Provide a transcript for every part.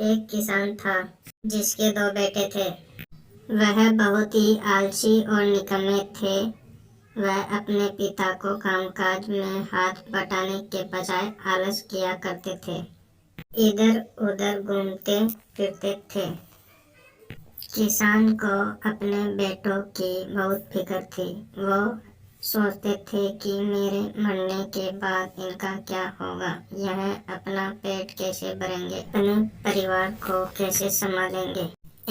एक किसान था जिसके दो बेटे थे। वह बहुत ही आलसी और निकम्मे थे। वह अपने पिता को कामकाज में हाथ बटाने के बजाय आलस किया करते थे, इधर उधर घूमते फिरते थे। किसान को अपने बेटों की बहुत फिक्र थी। वो सोचते थे कि मेरे मरने के बाद इनका क्या होगा, यह अपना पेट कैसे भरेंगे, अपने परिवार को कैसे संभालेंगे।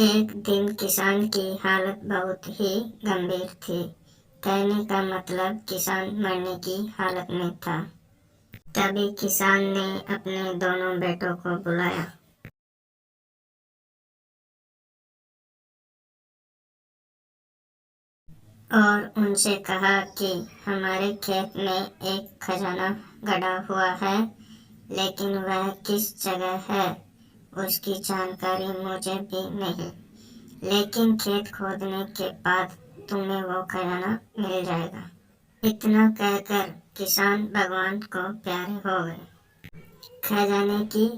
एक दिन किसान की हालत बहुत ही गंभीर थी। कहने का मतलब किसान मरने की हालत में था। तभी किसान ने अपने दोनों बेटों को बुलाया और उनसे कहा कि हमारे खेत में एक खजाना गड़ा हुआ है, लेकिन वह किस जगह है उसकी जानकारी मुझे भी नहीं, लेकिन खेत खोदने के बाद तुम्हें वो खजाना मिल जाएगा। इतना कहकर किसान भगवान को प्यारे हो गए। खजाने की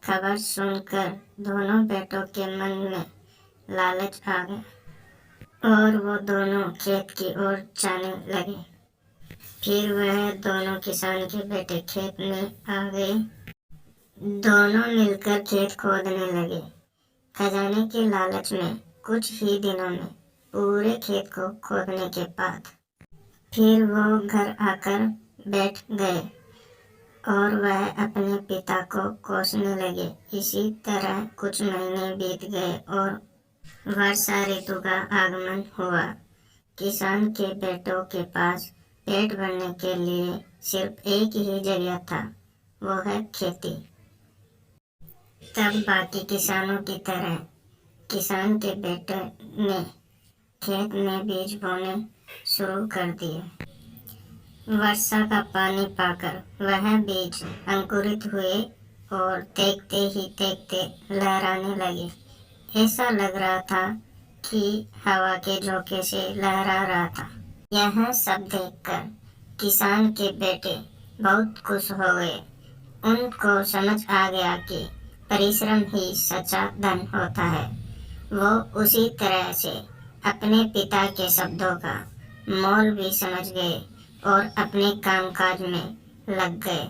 खबर सुनकर दोनों बेटों के मन में लालच आ गया और वो दोनों खेत की ओर जाने लगे। फिर वह दोनों किसान के बेटे खेत में आ गए। दोनों मिलकर खेत खोदने लगे। खजाने के लालच में कुछ ही दिनों में पूरे खेत को खोदने के बाद फिर वो घर आकर बैठ गए और वह अपने पिता को कोसने लगे। इसी तरह कुछ महीने बीत गए और वर्षा ऋतु का आगमन हुआ। किसान के बेटों के पास पेट भरने के लिए सिर्फ एक ही जरिया था, वो है खेती। तब बाकी किसानों की तरह किसान के बेटे ने खेत में बीज बोने शुरू कर दिए। वर्षा का पानी पाकर वह बीज अंकुरित हुए और देखते ही देखते लहराने लगे। ऐसा लग रहा था कि हवा के झोंके से लहरा रहा था। यह सब देखकर किसान के बेटे बहुत खुश हो गए। उनको समझ आ गया कि परिश्रम ही सच्चा धन होता है। वो उसी तरह से अपने पिता के शब्दों का मोल भी समझ गए और अपने कामकाज में लग गए।